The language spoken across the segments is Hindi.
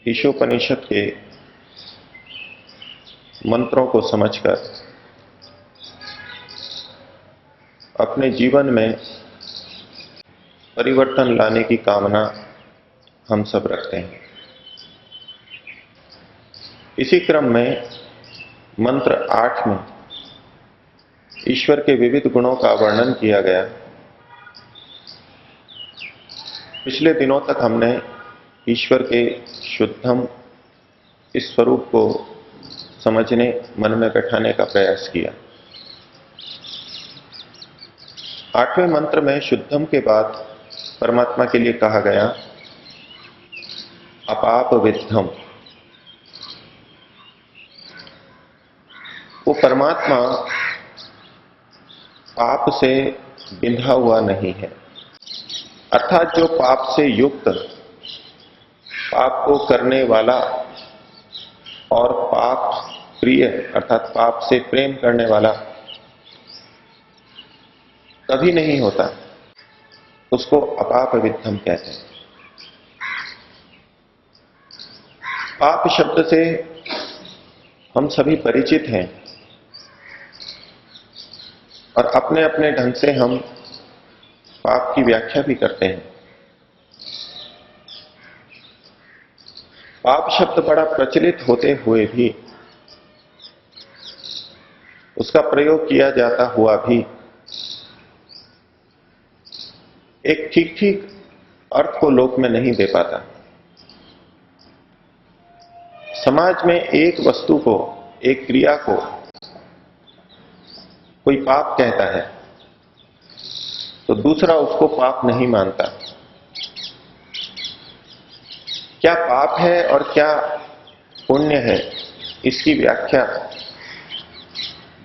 ईशोपनिषद के मंत्रों को समझकर अपने जीवन में परिवर्तन लाने की कामना हम सब रखते हैं। इसी क्रम में मंत्र 8 में ईश्वर के विविध गुणों का वर्णन किया गया। पिछले दिनों तक हमने ईश्वर के शुद्धम इस स्वरूप को समझने, मन में बैठाने का प्रयास किया। 8वें मंत्र में शुद्धम के बाद परमात्मा के लिए कहा गया अपाप विद्धम। वो परमात्मा पाप से बिंधा हुआ नहीं है, अर्थात जो पाप से युक्त, पाप को करने वाला और पाप प्रिय अर्थात पाप से प्रेम करने वाला कभी नहीं होता, उसको अपाप विद्धम कहते हैं। पाप शब्द से हम सभी परिचित हैं और अपने अपने ढंग से हम पाप की व्याख्या भी करते हैं। पाप शब्द बड़ा प्रचलित होते हुए भी, उसका प्रयोग किया जाता हुआ भी एक ठीक ठीक अर्थ को लोक में नहीं दे पाता। समाज में एक वस्तु को, एक क्रिया को कोई पाप कहता है तो दूसरा उसको पाप नहीं मानता। क्या पाप है और क्या पुण्य है, इसकी व्याख्या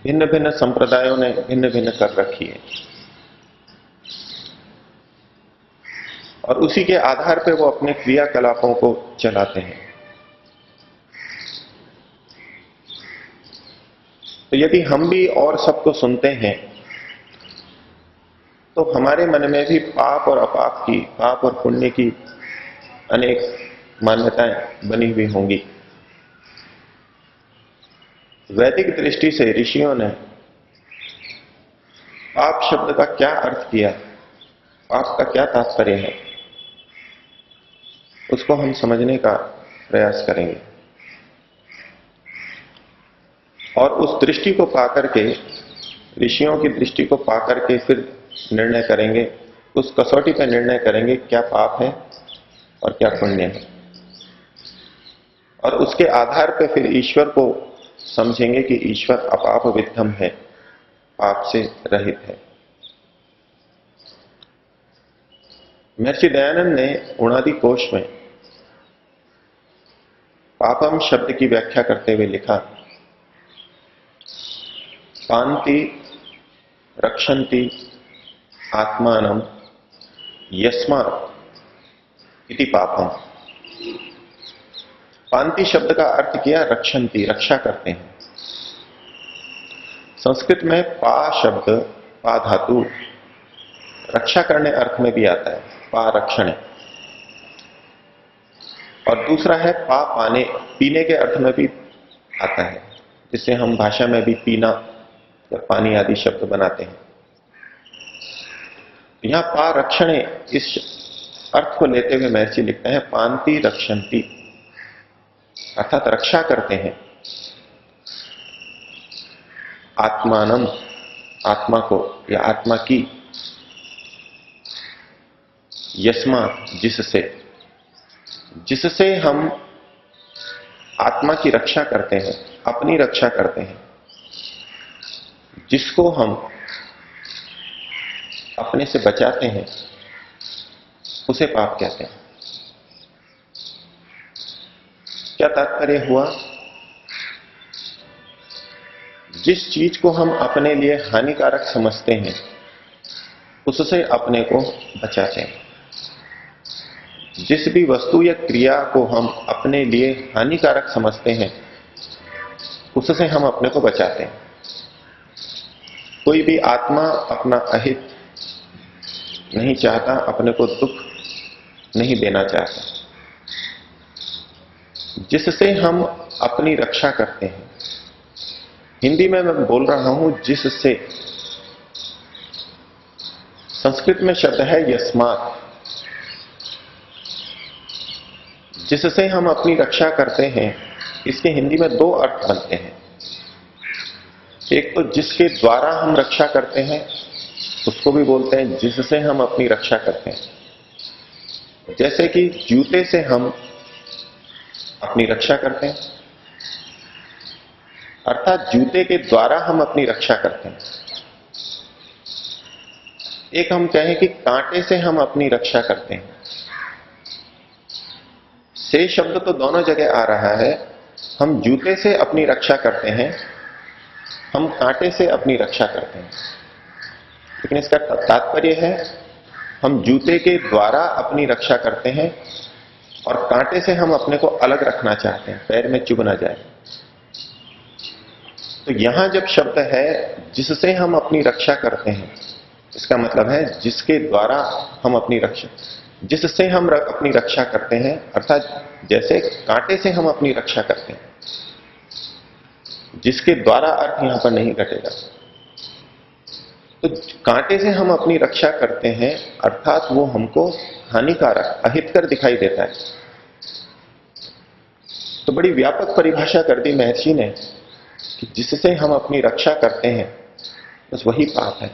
भिन्न भिन्न संप्रदायों ने भिन्न भिन्न कर रखी है और उसी के आधार पर वो अपने क्रियाकलापों को चलाते हैं। तो यदि हम भी और सबको सुनते हैं तो हमारे मन में भी पाप और अपाप की, पाप और पुण्य की अनेक मान्यताएं बनी हुई होंगी। वैदिक दृष्टि से ऋषियों ने पाप शब्द का क्या अर्थ किया, पाप का क्या तात्पर्य है, उसको हम समझने का प्रयास करेंगे और उस दृष्टि को पाकर के, ऋषियों की दृष्टि को पाकर के फिर निर्णय करेंगे, उस कसौटी पर निर्णय करेंगे क्या पाप है और क्या पुण्य है, और उसके आधार पर फिर ईश्वर को समझेंगे कि ईश्वर अपाप विद्धम है, पाप से रहित है। महर्षि दयानंद ने उणादि कोश में पापम शब्द की व्याख्या करते हुए लिखा, पांति रक्षन्ति आत्मानम यस्मात् इति पापम। पांति शब्द का अर्थ किया रक्षन्ति, रक्षा करते हैं। संस्कृत में पा शब्द, पा धातु रक्षा करने अर्थ में भी आता है, पा रक्षण, और दूसरा है पा पाने, पीने के अर्थ में भी आता है, जिससे हम भाषा में भी पीना या पानी आदि शब्द बनाते हैं। यहां पा रक्षणे इस अर्थ को लेते हुए महर्षि लिखते हैं पांति रक्षन्ति, अर्थात रक्षा करते हैं आत्मानम, आत्मा को या आत्मा की, यस्मात् जिससे, जिससे हम आत्मा की रक्षा करते हैं, अपनी रक्षा करते हैं, जिसको हम अपने से बचाते हैं उसे पाप कहते हैं। क्या तात्पर्य हुआ? जिस चीज को हम अपने लिए हानिकारक समझते हैं उससे अपने को बचाते हैं। जिस भी वस्तु या क्रिया को हम अपने लिए हानिकारक समझते हैं उससे हम अपने को बचाते हैं। कोई भी आत्मा अपना अहित नहीं चाहता, अपने को दुख नहीं देना चाहता। जिससे हम अपनी रक्षा करते हैं, हिंदी में मैं बोल रहा हूं जिससे, संस्कृत में शब्द है यस्मात्। जिससे हम अपनी रक्षा करते हैं, इसके हिंदी में दो अर्थ बनते हैं। एक तो जिसके द्वारा हम रक्षा करते हैं उसको भी बोलते हैं जिससे हम अपनी रक्षा करते हैं। जैसे कि जूते से हम अपनी रक्षा करते हैं, अर्थात जूते के द्वारा हम अपनी रक्षा करते हैं। एक हम कहें कि कांटे से हम अपनी रक्षा करते हैं। से शब्द तो दोनों जगह आ रहा है। हम जूते से अपनी रक्षा करते हैं, हम कांटे से अपनी रक्षा करते हैं, लेकिन इसका तात्पर्य है हम जूते के द्वारा अपनी रक्षा करते हैं और कांटे से हम अपने को अलग रखना चाहते हैं, पैर में चुभ ना जाए। तो यहां जब शब्द है जिससे हम अपनी रक्षा करते हैं, इसका मतलब है जिसके द्वारा हम अपनी रक्षा, जिससे हम अपनी रक्षा करते हैं, अर्थात जैसे कांटे से हम अपनी रक्षा करते हैं। जिसके द्वारा अर्थ यहां पर नहीं घटेगा। तो कांटे से हम अपनी रक्षा करते हैं अर्थात वो हमको हानिकारक, अहितकर दिखाई देता है। तो बड़ी व्यापक परिभाषा कर दी महर्षि ने कि जिससे हम अपनी रक्षा करते हैं बस वही पाप है।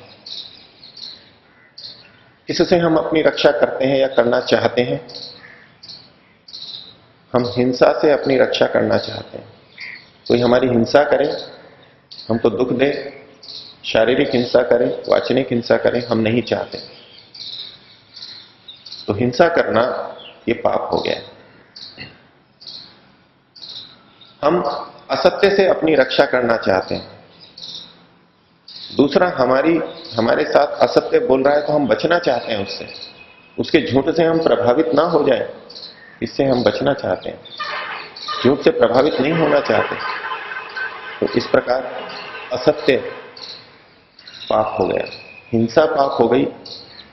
किससे हम अपनी रक्षा करते हैं या करना चाहते हैं? हम हिंसा से अपनी रक्षा करना चाहते हैं। कोई हमारी हिंसा करे, हमको दुख दे, शारीरिक हिंसा करे, वाचनिक हिंसा करे, हम नहीं चाहते। तो हिंसा करना ये पाप हो गया। हम असत्य से अपनी रक्षा करना चाहते हैं। दूसरा हमारे साथ असत्य बोल रहा है तो हम बचना चाहते हैं उससे, उसके झूठ से हम प्रभावित ना हो जाए, इससे हम बचना चाहते हैं, झूठ से प्रभावित नहीं होना चाहते। तो इस प्रकार असत्य पाप हो गया, हिंसा पाप हो गई,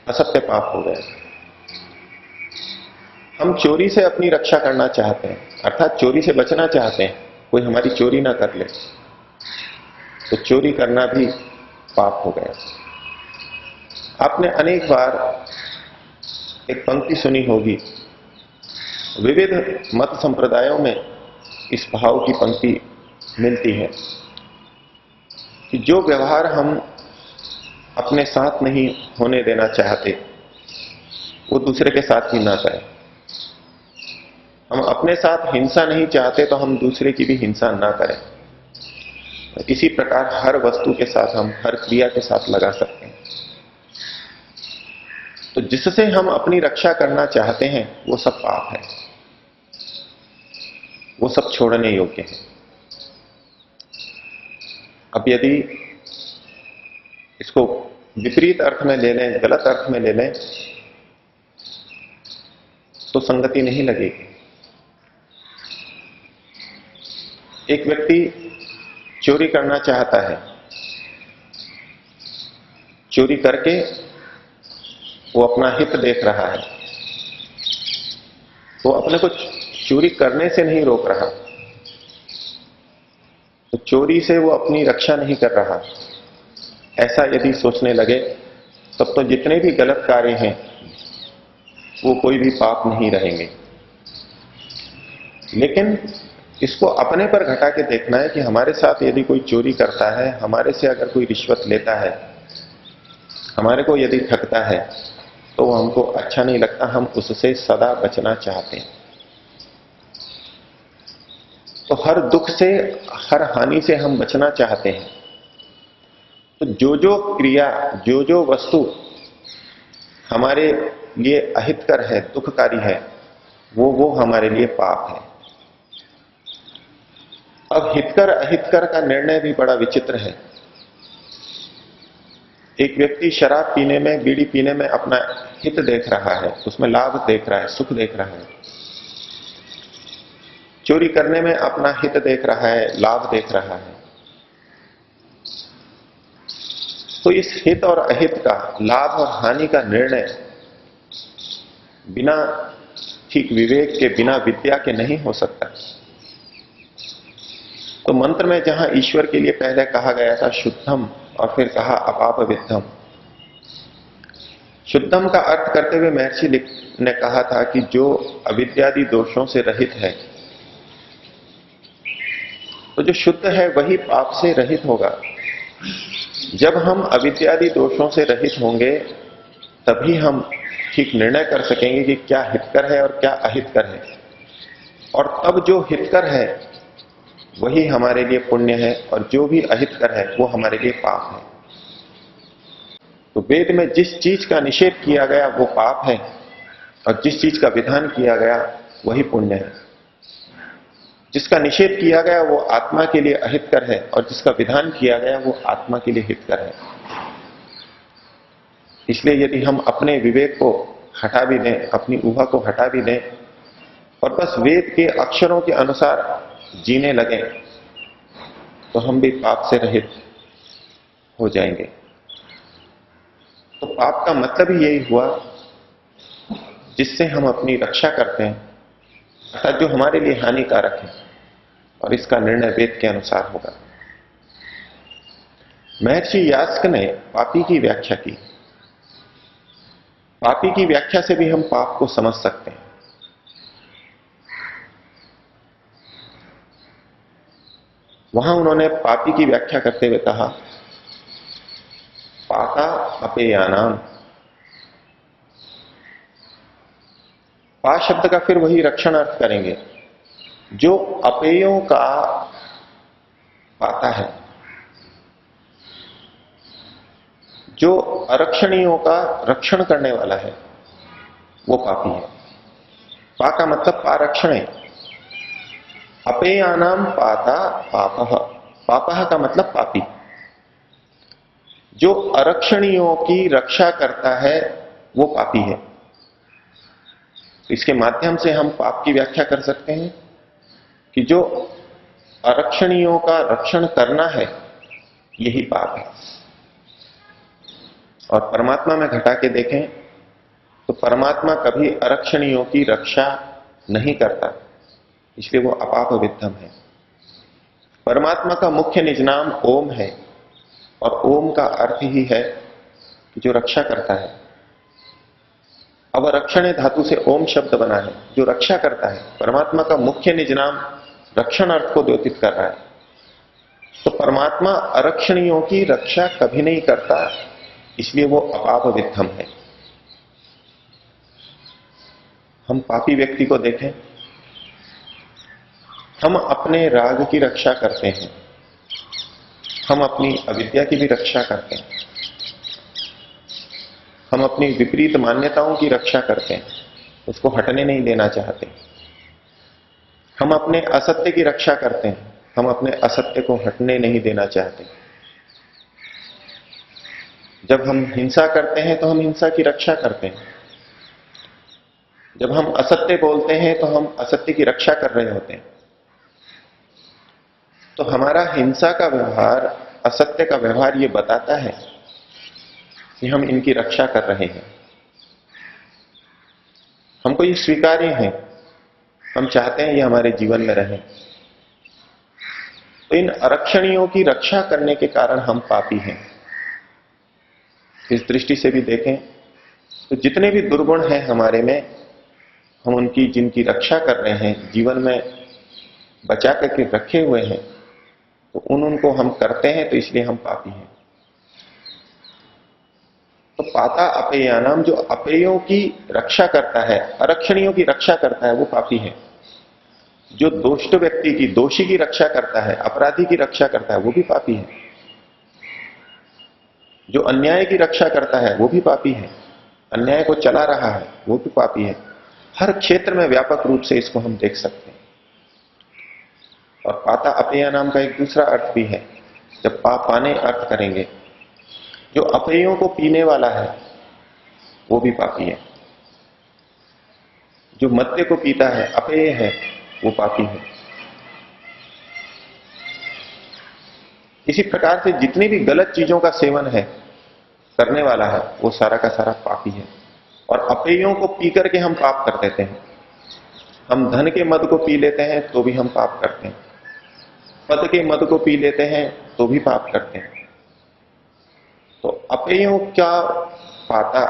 असत्य पाप हो गया। हम चोरी से अपनी रक्षा करना चाहते हैं, अर्थात चोरी से बचना चाहते हैं, कोई हमारी चोरी ना कर ले, तो चोरी करना भी पाप हो गया। आपने अनेक बार एक पंक्ति सुनी होगी, विविध मत संप्रदायों में इस भाव की पंक्ति मिलती है कि जो व्यवहार हम अपने साथ नहीं होने देना चाहते वो दूसरे के साथ भी ना करें। हम अपने साथ हिंसा नहीं चाहते तो हम दूसरे की भी हिंसा ना करें। इसी प्रकार हर वस्तु के साथ हम हर क्रिया के साथ लगा सकते हैं। तो जिससे हम अपनी रक्षा करना चाहते हैं वो सब पाप है, वो सब छोड़ने योग्य है। अब यदि इसको विपरीत अर्थ में ले लें, गलत अर्थ में ले लें, तो संगति नहीं लगेगी। एक व्यक्ति चोरी करना चाहता है, चोरी करके वो अपना हित देख रहा है, वो अपने को चोरी करने से नहीं रोक रहा, तो चोरी से वो अपनी रक्षा नहीं कर रहा। ऐसा यदि सोचने लगे तब तो जितने भी गलत कार्य हैं वो कोई भी पाप नहीं रहेंगे। लेकिन इसको अपने पर घटा के देखना है कि हमारे साथ यदि कोई चोरी करता है, हमारे से अगर कोई रिश्वत लेता है, हमारे को यदि ठगता है, तो वो हमको अच्छा नहीं लगता, हम उससे सदा बचना चाहते हैं। तो हर दुख से, हर हानि से हम बचना चाहते हैं। तो जो जो क्रिया, जो जो वस्तु हमारे लिए अहितकर है, दुखकारी है, वो हमारे लिए पाप है। अब हितकर अहितकर का निर्णय भी बड़ा विचित्र है। एक व्यक्ति शराब पीने में, बीड़ी पीने में अपना हित देख रहा है, उसमें लाभ देख रहा है, सुख देख रहा है। चोरी करने में अपना हित देख रहा है, लाभ देख रहा है। तो इस हित और अहित का, लाभ और हानि का निर्णय बिना ठीक विवेक के, बिना विद्या के नहीं हो सकता। तो मंत्र में जहां ईश्वर के लिए पहले कहा गया था शुद्धम और फिर कहा अपाप विद्धम, शुद्धम का अर्थ करते हुए महर्षि ने कहा था कि जो अविद्यादि दोषों से रहित है, तो जो शुद्ध है वही पाप से रहित होगा। जब हम अविद्यादि दोषों से रहित होंगे तभी हम ठीक निर्णय कर सकेंगे कि क्या हितकर है और क्या अहितकर है। और तब जो हितकर है वही हमारे लिए पुण्य है और जो भी अहितकर है वो हमारे लिए पाप है। तो वेद में जिस चीज का निषेध किया गया वो पाप है और जिस चीज का विधान किया गया वही पुण्य है। जिसका निषेध किया गया वो आत्मा के लिए अहितकर है और जिसका विधान किया गया वो आत्मा के लिए हितकर है। इसलिए यदि हम अपने विवेक को हटा भी दें, अपनी ऊहा को हटा भी दें और बस वेद के अक्षरों के अनुसार जीने लगें, तो हम भी पाप से रहित हो जाएंगे। तो पाप का मतलब ही यही हुआ जिससे हम अपनी रक्षा करते हैं, अर्थात जो हमारे लिए हानिकारक है, और इसका निर्णय वेद के अनुसार होगा। महर्षि यास्क ने पापी की व्याख्या की। पापी की व्याख्या से भी हम पाप को समझ सकते हैं। वहां उन्होंने पापी की व्याख्या करते हुए कहा, पाका अपेयानाम। पा शब्द का फिर वही रक्षण अर्थ करेंगे, जो अपेयों का पाता है, जो अरक्षणीयों का रक्षण करने वाला है, वो पापी है। पा का मतलब पारक्षणे, अपेयानाम पाता पापः। पापः का मतलब पापी। जो अरक्षणीयों की रक्षा करता है वो पापी है। तो इसके माध्यम से हम पाप की व्याख्या कर सकते हैं कि जो अरक्षणीयों का रक्षण करना है यही पाप है। और परमात्मा में घटा के देखें तो परमात्मा कभी अरक्षणीयों की रक्षा नहीं करता, इसलिए वो अपाप विद्धम है। परमात्मा का मुख्य निज नाम ओम है और ओम का अर्थ ही है कि जो रक्षा करता है। अब रक्षण धातु से ओम शब्द बना है, जो रक्षा करता है। परमात्मा का मुख्य निज नाम रक्षण अर्थ को द्योतित कर रहा है। तो परमात्मा अरक्षणीयों की रक्षा कभी नहीं करता, इसलिए वो अपाप विद्धम है। हम पापी व्यक्ति को देखें, हम अपने राग की रक्षा करते हैं, हम अपनी अविद्या की भी रक्षा करते हैं, हम अपनी विपरीत मान्यताओं की रक्षा करते हैं, उसको हटने नहीं देना चाहते। हम अपने असत्य की रक्षा करते हैं, हम अपने असत्य को हटने नहीं देना चाहते। जब हम हिंसा करते हैं तो हम हिंसा की रक्षा करते हैं। जब हम असत्य बोलते हैं तो हम असत्य की रक्षा कर रहे होते हैं। तो हमारा हिंसा का व्यवहार, असत्य का व्यवहार ये बताता है कि हम इनकी रक्षा कर रहे हैं। हमको ये स्वीकार्य है, हम चाहते हैं ये हमारे जीवन में रहे। तो इन अरक्षणियों की रक्षा करने के कारण हम पापी हैं। इस दृष्टि से भी देखें तो जितने भी दुर्गुण हैं हमारे में, हम उनकी जिनकी रक्षा कर रहे हैं, जीवन में बचा करके रखे हुए हैं, तो उनको हम करते हैं, तो इसलिए हम पापी हैं। तो पाता अपेयानाम, जो अपेयों की रक्षा करता है, अरक्षणियों की रक्षा करता है, वो पापी है। जो दोष्ट व्यक्ति की, दोषी की रक्षा करता है, अपराधी की रक्षा करता है, वो भी पापी है। जो अन्याय की रक्षा करता है वो भी पापी है। अन्याय को चला रहा है वो भी पापी है। हर क्षेत्र में व्यापक रूप से इसको हम देख सकते हैं। और पाता अपेय नाम का एक दूसरा अर्थ भी है। जब पाने अर्थ करेंगे, जो अपेयों को पीने वाला है वो भी पापी है। जो मद्य को पीता है, अपेय है, वो पापी है। इसी प्रकार से जितनी भी गलत चीजों का सेवन है करने वाला है, वो सारा का सारा पापी है। और अपेयों को पी करके हम पाप कर देते हैं। हम धन के मद को पी लेते हैं तो भी हम पाप करते हैं, पद के मद को पी लेते हैं तो भी पाप करते हैं। तो अपेयों का पाता,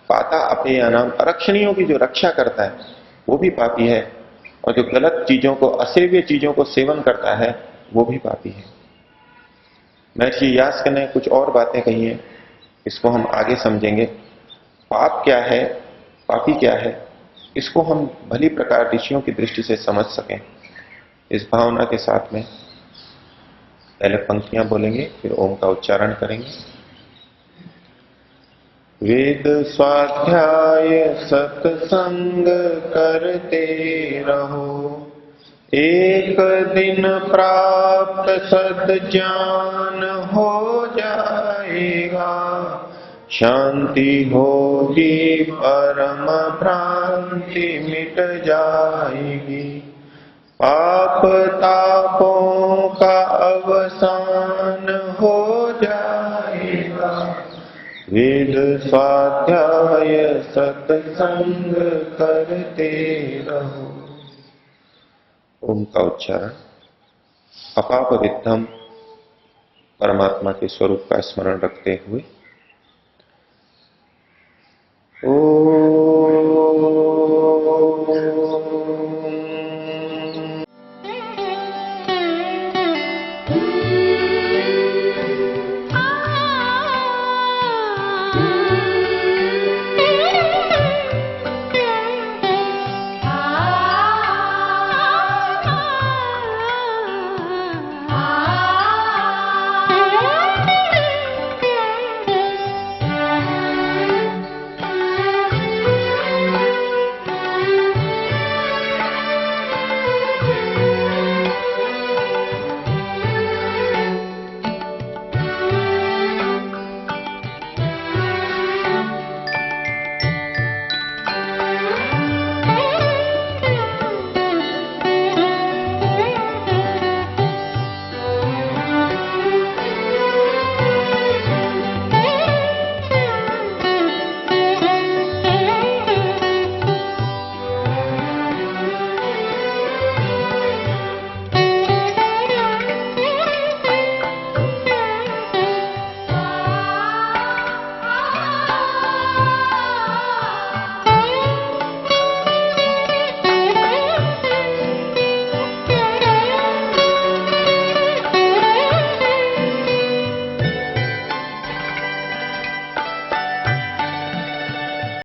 पाता अपेय नाम, अरक्षणियों की जो रक्षा करता है वो भी पापी है। और जो गलत चीजों को, असेव्य चीजों को सेवन करता है वो भी पापी है। महर्षि यास्क ने कुछ और बातें कही हैं, इसको हम आगे समझेंगे। पाप क्या है, पापी क्या है, इसको हम भली प्रकार ऋषियों की दृष्टि से समझ सकें, इस भावना के साथ में पहले पंक्तियां बोलेंगे, फिर ओम का उच्चारण करेंगे। वेद स्वाध्याय सत्संग करते रहो, एक दिन प्राप्त सद्ज्ञान हो जाएगा। शांति होगी, परम भ्रांति मिट जाएगी। पाप तापों का अवसान हो जाएगा। वेद स्वाध्याय सत्संग करते रहो। ओम का उच्चारण। अपाप विद्धम, परमात्मा के स्वरूप का स्मरण रखते हुए। ओ